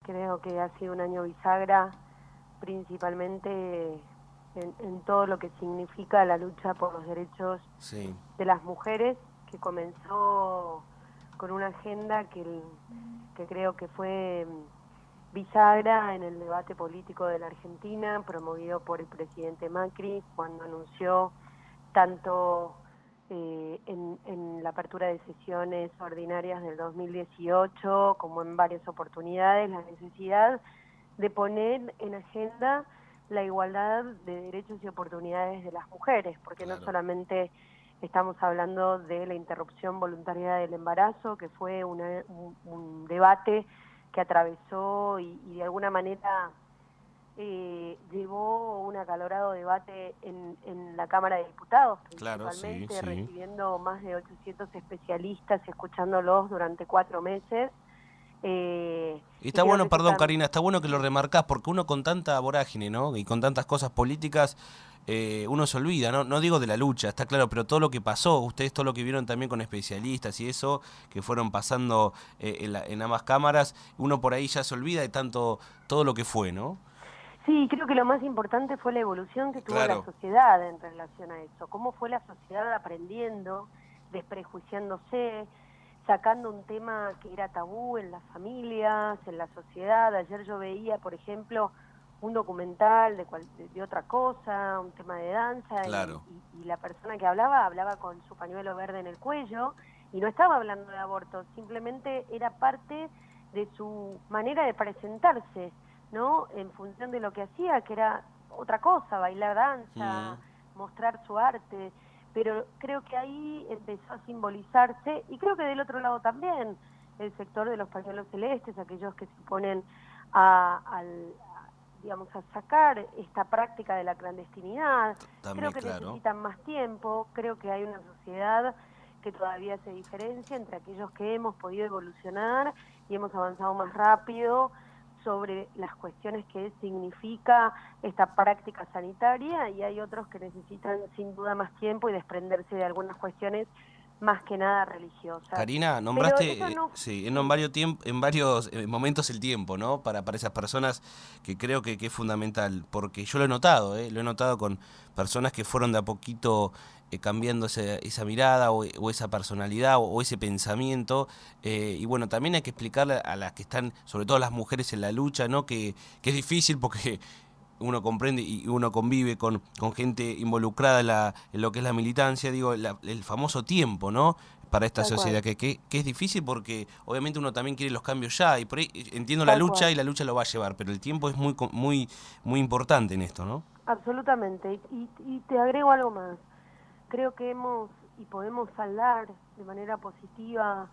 Creo que ha sido un año bisagra, principalmente en todo lo que significa la lucha por los derechos Sí, de las mujeres, que comenzó con una agenda que creo que fue bisagra en el debate político de la Argentina, promovido por el presidente Macri, cuando anunció tanto en la apertura de sesiones ordinarias del 2018, como en varias oportunidades, la necesidad de poner en agenda la igualdad de derechos y oportunidades de las mujeres, porque no claro. solamente estamos hablando de la interrupción voluntaria del embarazo, que fue un debate que atravesó y de alguna manera llevó un acalorado debate en la Cámara de Diputados, Claro, sí, principalmente, sí. recibiendo más de 800 especialistas, escuchándolos durante 4 meses. Y Y está creo que bueno, eso perdón, también... Karina, está bueno que lo Sí. remarcás, porque uno con tanta vorágine, ¿no? Y con tantas cosas políticas, uno se olvida, ¿no? No digo de la lucha, está claro, pero todo lo que pasó, ustedes todo lo que vieron también con especialistas y eso, que fueron pasando en ambas cámaras, uno por ahí ya se olvida de tanto, todo lo que fue, ¿no? Sí, creo que lo más importante fue la evolución que tuvo la Claro, sociedad en relación a eso. Cómo fue la sociedad aprendiendo, desprejuiciándose, sacando un tema que era tabú en las familias, en la sociedad. Ayer yo veía, por ejemplo, un documental de otra cosa, un tema de danza, claro. y la persona que hablaba con su pañuelo verde en el cuello, y no estaba hablando de aborto, simplemente era parte de su manera de presentarse, ¿no? En función de lo que hacía, que era otra cosa, bailar Mm, danza, mostrar su arte, pero creo que ahí empezó a simbolizarse, y creo que del otro lado también, el sector de los pañuelos celestes, aquellos que se oponen digamos, a sacar esta práctica de la clandestinidad. Creo también, que claro. necesitan más tiempo, creo que hay una sociedad que todavía se diferencia entre aquellos que hemos podido evolucionar y hemos avanzado más rápido sobre las cuestiones que significa esta práctica sanitaria, y hay otros que necesitan sin duda más tiempo y desprenderse de algunas cuestiones más que nada religiosas. Karina, Pero eso nombraste, no... sí, Sí, en varios momentos el tiempo, ¿no? Para esas personas que creo que es fundamental, porque yo lo he notado con personas que fueron de a poquito cambiando esa mirada o esa personalidad o ese pensamiento. Y bueno, también hay que explicarle a las que están, sobre todo las mujeres en la lucha, ¿no? Que es difícil porque uno comprende y uno convive con gente involucrada en lo que es la militancia, digo, el famoso tiempo, ¿no? Para esta tal cual, sociedad, que es difícil porque obviamente uno también quiere los cambios ya, y por ahí entiendo la tal lucha y cual. la lucha lo va a llevar, pero el tiempo es muy importante en esto, ¿no? Absolutamente. Y te agrego algo más. Creo que hemos y podemos saldar de manera positiva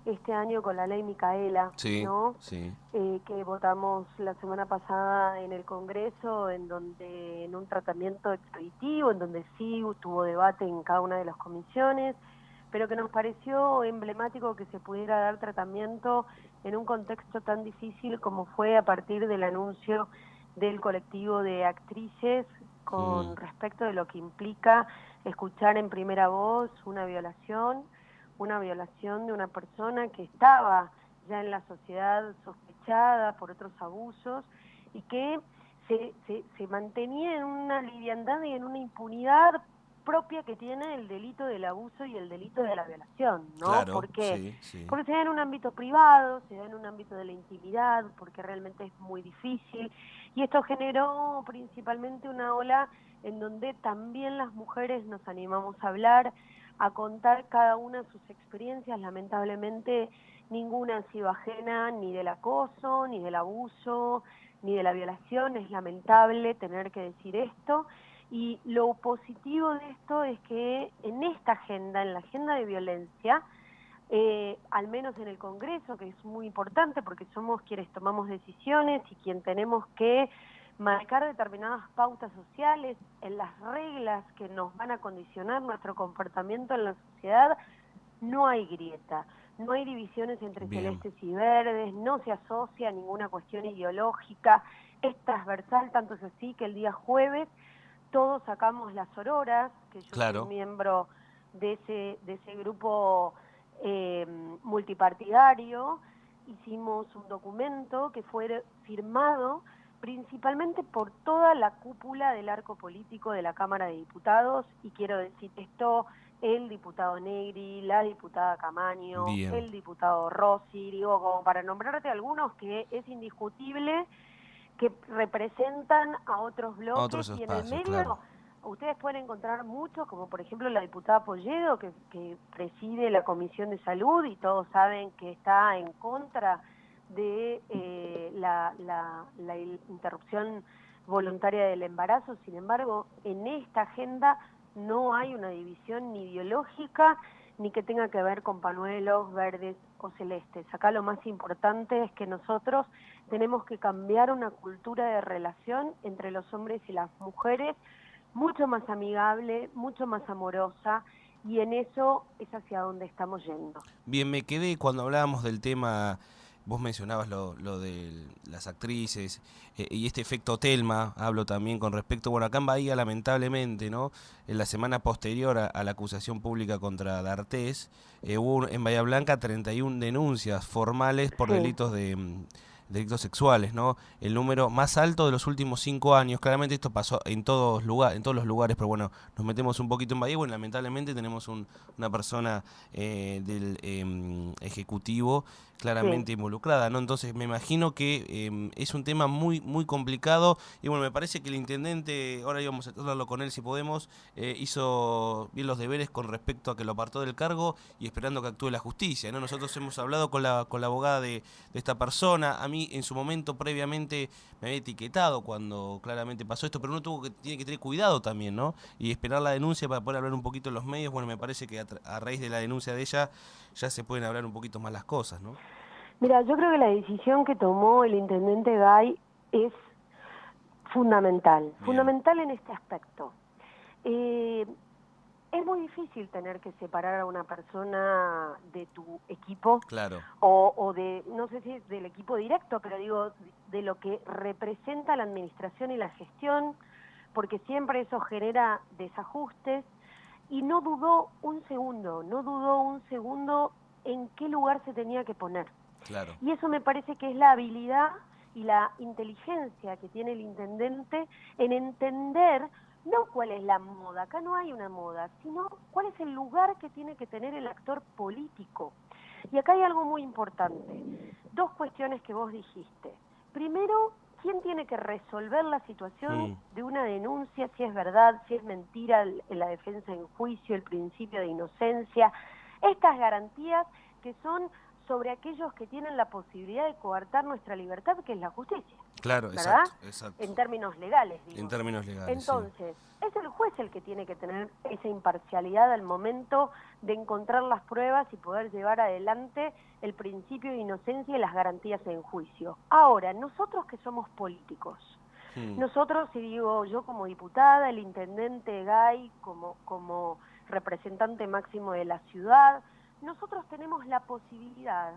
este año con la ley Micaela, Sí, ¿no? sí. Que votamos la semana pasada en el Congreso, en donde en un tratamiento expeditivo, en donde sí tuvo debate en cada una de las comisiones, pero que nos pareció emblemático que se pudiera dar tratamiento en un contexto tan difícil como fue a partir del anuncio del colectivo de actrices Mm, con respecto de lo que implica escuchar en primera voz una violación de una persona que estaba ya en la sociedad sospechada por otros abusos, y que se mantenía en una liviandad y en una impunidad propia que tiene el delito del abuso y el delito de la violación, ¿no? claro, ¿Por qué? sí, sí. Porque se da en un ámbito privado, se da en un ámbito de la intimidad, porque realmente es muy difícil, y esto generó principalmente una ola en donde también las mujeres nos animamos a hablar, a contar cada una sus experiencias. Lamentablemente ninguna ha sido ajena ni del acoso, ni del abuso, ni de la violación. Es lamentable tener que decir esto, y lo positivo de esto es que en esta agenda, en la agenda de violencia, al menos en el Congreso, que es muy importante porque somos quienes tomamos decisiones y quien tenemos que marcar determinadas pautas sociales en las reglas que nos van a condicionar nuestro comportamiento en la sociedad, no hay grieta, no hay divisiones entre Bien, celestes y verdes, no se asocia a ninguna cuestión ideológica, es transversal, tanto es así que el día jueves todos sacamos las sororas, que yo soy claro. miembro de ese grupo multipartidario, hicimos un documento que fue firmado principalmente por toda la cúpula del arco político de la Cámara de Diputados, y quiero decir esto, el diputado Negri, la diputada Camaño, Bien. el diputado Rossi, digo, como para nombrarte algunos que es indiscutible que representan a otros A otros bloques, y en el espacios, claro. medio ustedes pueden encontrar muchos, como por ejemplo la diputada Polledo, que preside la Comisión de Salud, y todos saben que está en contra de la interrupción voluntaria del embarazo. Sin embargo, en esta agenda no hay una división ni ideológica, ni que tenga que ver con pañuelos verdes o celestes. Acá lo más importante es que nosotros tenemos que cambiar una cultura de relación entre los hombres y las mujeres, mucho más amigable, mucho más amorosa, y en eso es hacia donde estamos yendo. Bien, me quedé cuando hablábamos del tema, vos mencionabas lo de las actrices y este efecto Telma, hablo también con respecto, bueno, acá en Bahía lamentablemente, ¿no? En la semana posterior a la acusación pública contra D'Artés, hubo en Bahía Blanca 31 denuncias formales por Sí, delitos delitos sexuales, ¿no? El número más alto de los últimos 5 años. Claramente esto pasó en todos los lugares, pero bueno, nos metemos un poquito en Bahía. Bueno, lamentablemente tenemos una persona del ejecutivo sí. claramente involucrada, ¿no? Entonces me imagino que es un tema muy muy complicado, y bueno, me parece que el intendente, ahora íbamos a hablarlo con él si podemos, hizo bien los deberes con respecto a que lo apartó del cargo y esperando que actúe la justicia, ¿no? Nosotros hemos hablado con la abogada de esta persona. A mí en su momento previamente me había etiquetado cuando claramente pasó esto, pero uno tiene que tener cuidado también, ¿no? Y esperar la denuncia para poder hablar un poquito en los medios. Bueno, me parece que a raíz de la denuncia de ella ya se pueden hablar un poquito más las cosas, ¿no? Mira, yo creo que la decisión que tomó el intendente Gay es fundamental, Bien, fundamental en este aspecto. Eh, es muy difícil tener que separar a una persona de tu equipo, claro, o de, no sé si es del equipo directo, pero digo, de lo que representa la administración y la gestión, porque siempre eso genera desajustes, y no dudó un segundo, no dudó un segundo en qué lugar se tenía que poner. claro. Y eso me parece que es la habilidad y la inteligencia que tiene el intendente en entender no cuál es la moda, acá no hay una moda, sino cuál es el lugar que tiene que tener el actor político. Y acá hay algo muy importante, dos cuestiones que vos dijiste. Primero, ¿quién tiene que resolver la situación Mm, de una denuncia, si es verdad, si es mentira, en la defensa en juicio, el principio de inocencia? Estas garantías que son sobre aquellos que tienen la posibilidad de coartar nuestra libertad, que es la justicia, claro, ¿verdad? exacto, exacto. En términos legales, En digo. términos legales, sí. Entonces, es el juez el que tiene que tener esa imparcialidad al momento de encontrar las pruebas y poder llevar adelante el principio de inocencia y las garantías en juicio. Ahora, nosotros que somos políticos, Mm, nosotros, y digo yo como diputada, el intendente Gay como representante máximo de la ciudad, nosotros tenemos la posibilidad,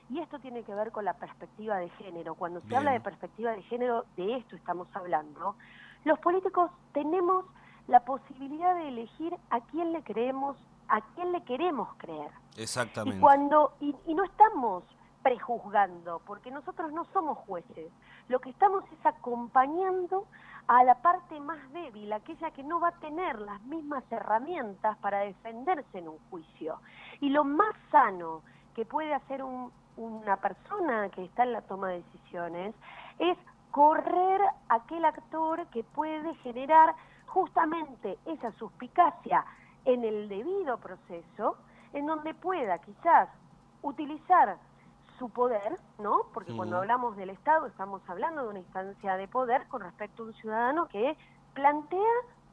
y esto tiene que ver con la perspectiva de género. Cuando se habla de bien, perspectiva de género, de esto estamos hablando. Los políticos tenemos la posibilidad de elegir a quién le creemos, a quién le queremos creer. exactamente. Y no estamos prejuzgando, porque nosotros no somos jueces. Lo que estamos es acompañando a la parte más débil, aquella que no va a tener las mismas herramientas para defenderse en un juicio. Y lo más sano que puede hacer una persona que está en la toma de decisiones es correr aquel actor que puede generar justamente esa suspicacia en el debido proceso, en donde pueda quizás utilizar su poder, ¿no? Porque cuando Mm, hablamos del Estado estamos hablando de una instancia de poder con respecto a un ciudadano que plantea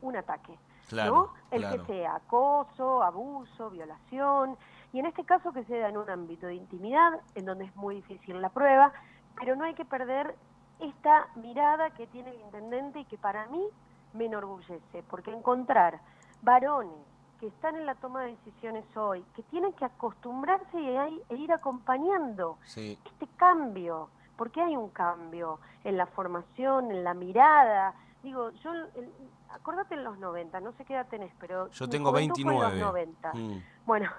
un ataque, claro, ¿no? El que claro. sea acoso, abuso, violación, y en este caso que se da en un ámbito de intimidad, en donde es muy difícil la prueba, pero no hay que perder esta mirada que tiene el intendente y que para mí me enorgullece, porque encontrar varones que están en la toma de decisiones hoy, que tienen que acostumbrarse e ir acompañando Sí. este cambio, porque hay un cambio en la formación, en la mirada. Digo, acordate en los 90, no sé qué edad tenés, pero Yo mi tengo juventud fue en los 29. 90. Mm, Bueno,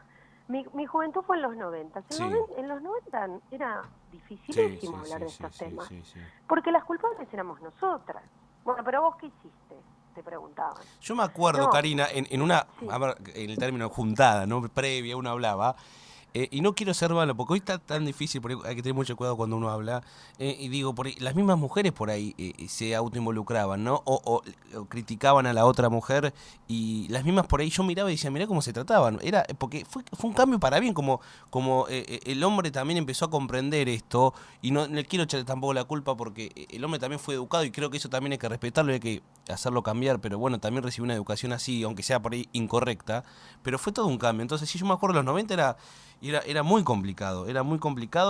Mi juventud fue en los 90. Sí, En los 90 era sí, dificilísimo sí, hablar sí, de sí, estos sí, temas, sí, sí. porque las culpables éramos nosotras. Bueno, pero vos qué hiciste, te preguntaban. Yo me acuerdo, No, Karina, en una, sí, a ver, en el término juntada, ¿no? Previa, uno hablaba, y no quiero ser malo, porque hoy está tan difícil, por ahí hay que tener mucho cuidado cuando uno habla, y digo, por ahí, las mismas mujeres por ahí se autoinvolucraban, ¿no? O criticaban a la otra mujer, y las mismas por ahí yo miraba y decía, mirá cómo se trataban. Era, porque fue un cambio para bien, como el hombre también empezó a comprender esto, y no le quiero echar tampoco la culpa porque el hombre también fue educado, y creo que eso también hay que respetarlo, hay que hacerlo cambiar, pero bueno, también recibió una educación así, aunque sea por ahí incorrecta, pero fue todo un cambio. Entonces, si yo me acuerdo, los 90 era muy complicado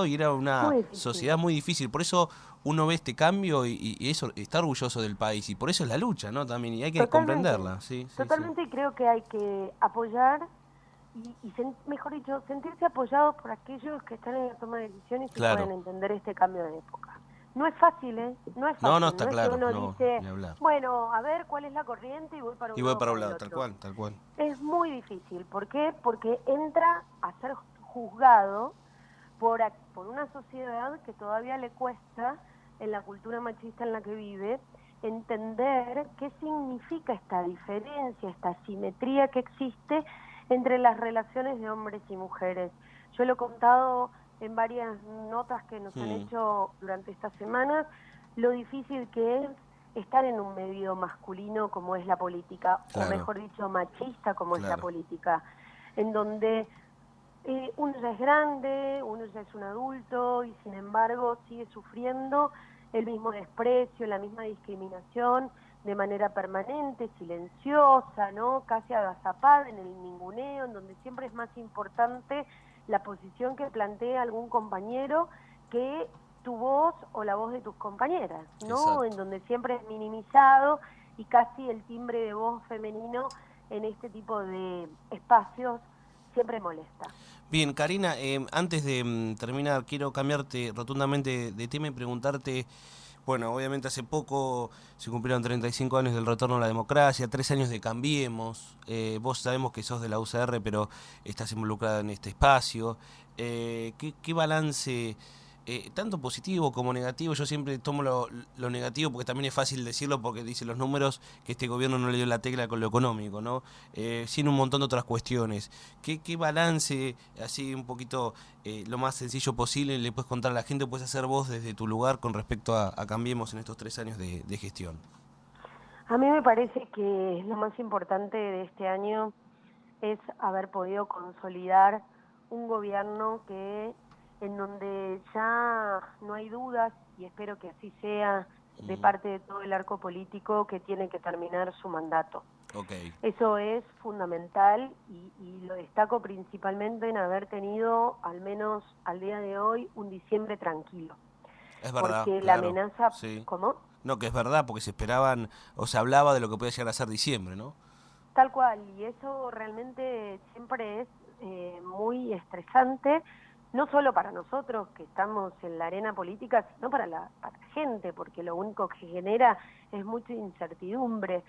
y era una muy difícil. sociedad muy difícil. Por eso uno ve este cambio y eso está orgulloso del país y por eso es la lucha, ¿no? También, y hay que Totalmente, comprenderla, sí, sí, sí. totalmente creo que hay que apoyar mejor dicho, sentirse apoyados por aquellos que están en la toma de decisiones y pueden Claro. entender este cambio de época. No es fácil, ¿eh? No es No, no, fácil, está no es que claro, uno no, dice, ni hablar. bueno, a ver cuál es la corriente y voy para Y un voy lado o para un para el lado, tal otro. cual, tal cual. Es muy difícil, ¿por qué? Porque entra a ser juzgado por una sociedad que todavía le cuesta, en la cultura machista en la que vive, entender qué significa esta diferencia, esta asimetría que existe entre las relaciones de hombres y mujeres. Yo lo he contado en varias notas que nos han Mm, hecho durante estas semanas, lo difícil que es estar en un medio masculino como es la política, o claro, mejor dicho, machista como es la claro. política, en donde uno ya es grande, uno ya es un adulto y sin embargo sigue sufriendo el mismo desprecio, la misma discriminación de manera permanente, silenciosa, ¿no? Casi agazapada en el ninguneo, en donde siempre es más importante la posición que plantea algún compañero que tu voz o la voz de tus compañeras, ¿no? En Exacto. donde siempre es minimizado y casi el timbre de voz femenino en este tipo de espacios siempre molesta. Bien, Karina, antes de terminar, quiero cambiarte rotundamente de tema y preguntarte, bueno, obviamente hace poco se cumplieron 35 años del retorno a la democracia, 3 años de Cambiemos, vos sabemos que sos de la UCR, pero estás involucrada en este espacio. ¿Qué balance, tanto positivo como negativo? Yo siempre tomo lo negativo porque también es fácil decirlo porque dicen los números que este gobierno no le dio la tecla con lo económico, ¿no? Sin un montón de otras cuestiones. ¿Qué balance, así un poquito lo más sencillo posible, le puedes contar a la gente, puedes hacer vos desde tu lugar con respecto a Cambiemos en estos 3 años de gestión? A mí me parece que lo más importante de este año es haber podido consolidar un gobierno que en donde ya no hay dudas, y espero que así sea de Mm, parte de todo el arco político, que tiene que terminar su mandato. ok, Eso es fundamental y lo destaco principalmente en haber tenido, al menos al día de hoy, un diciembre tranquilo. es verdad, Porque la claro, amenaza, sí. ¿cómo? No, que es verdad, porque se esperaban, o se hablaba de lo que podía llegar a ser diciembre, ¿no? Tal cual, y eso realmente siempre es muy estresante, no solo para nosotros que estamos en la arena política, sino para la gente, porque lo único que genera es mucha incertidumbre.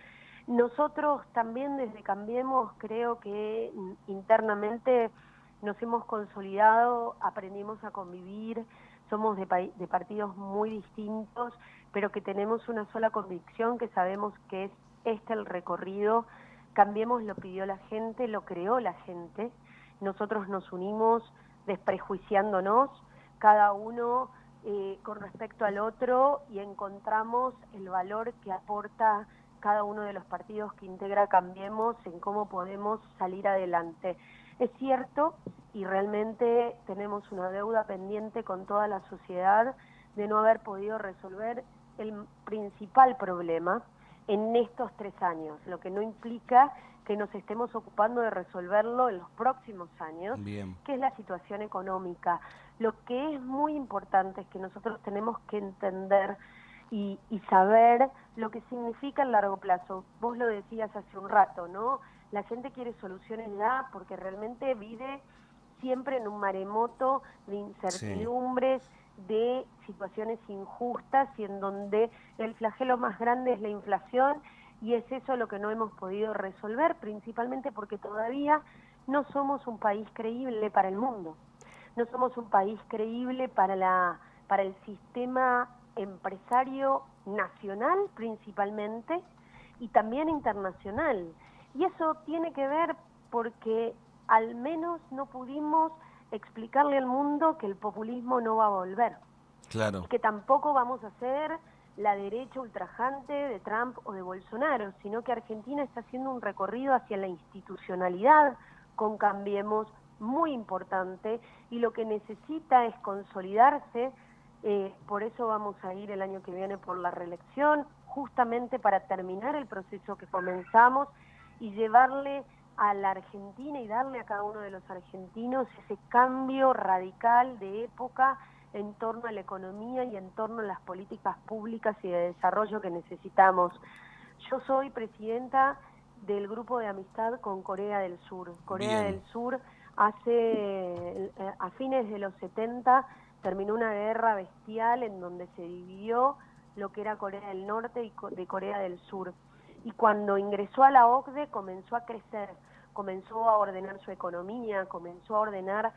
Nosotros también desde Cambiemos creo que internamente nos hemos consolidado, aprendimos a convivir, somos de partidos muy distintos, pero que tenemos una sola convicción, que sabemos que es este el recorrido. Cambiemos lo pidió la gente, lo creó la gente, nosotros nos unimos desprejuiciándonos, cada uno con respecto al otro y encontramos el valor que aporta cada uno de los partidos que integra Cambiemos en cómo podemos salir adelante. Es cierto y realmente tenemos una deuda pendiente con toda la sociedad de no haber podido resolver el principal problema en estos 3 años, lo que no implica que nos estemos ocupando de resolverlo en los próximos años, Bien, que es la situación económica. Lo que es muy importante es que nosotros tenemos que entender y saber lo que significa el largo plazo. Vos lo decías hace un rato, ¿no? La gente quiere soluciones ya porque realmente vive siempre en un maremoto de sí. incertidumbres, de situaciones injustas y en donde el flagelo más grande es la inflación y es eso lo que no hemos podido resolver, principalmente porque todavía no somos un país creíble para el mundo, no somos un país creíble para el sistema empresario nacional principalmente y también internacional. Y eso tiene que ver porque al menos no pudimos explicarle al mundo que el populismo no va a volver y Claro, que tampoco vamos a ser la derecha ultrajante de Trump o de Bolsonaro, sino que Argentina está haciendo un recorrido hacia la institucionalidad con Cambiemos muy importante y lo que necesita es consolidarse. Por eso vamos a ir el año que viene por la reelección, justamente para terminar el proceso que comenzamos y llevarle a la Argentina y darle a cada uno de los argentinos ese cambio radical de época en torno a la economía y en torno a las políticas públicas y de desarrollo que necesitamos. Yo soy presidenta del grupo de amistad con Corea del Sur. Corea bien, del Sur a fines de los 70 terminó una guerra bestial en donde se dividió lo que era Corea del Norte y de Corea del Sur. Y cuando ingresó a la OCDE comenzó a crecer, comenzó a ordenar su economía, comenzó a ordenar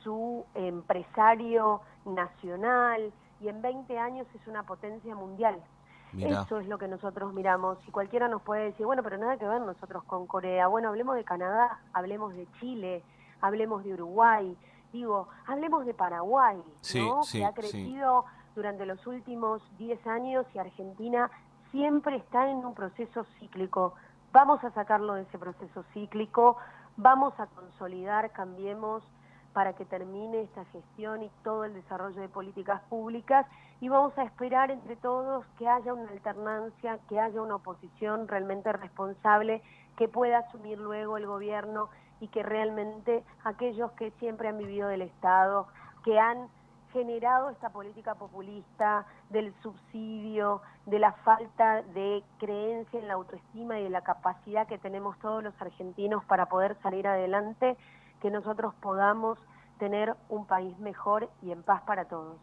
su empresario nacional y en 20 años es una potencia mundial. mirá, Eso es lo que nosotros miramos. Y cualquiera nos puede decir, bueno, pero nada que ver nosotros con Corea. Bueno, hablemos de Canadá, hablemos de Chile, hablemos de Uruguay, digo, hablemos de Paraguay, sí, ¿no? Que sí, ha sí, crecido durante los últimos 10 años y Argentina siempre está en un proceso cíclico. Vamos a sacarlo de ese proceso cíclico, vamos a consolidar, cambiemos para que termine esta gestión y todo el desarrollo de políticas públicas y vamos a esperar entre todos que haya una alternancia, que haya una oposición realmente responsable, que pueda asumir luego el gobierno y que realmente aquellos que siempre han vivido del Estado, que han generado esta política populista del subsidio, de la falta de creencia en la autoestima y de la capacidad que tenemos todos los argentinos para poder salir adelante, que nosotros podamos tener un país mejor y en paz para todos.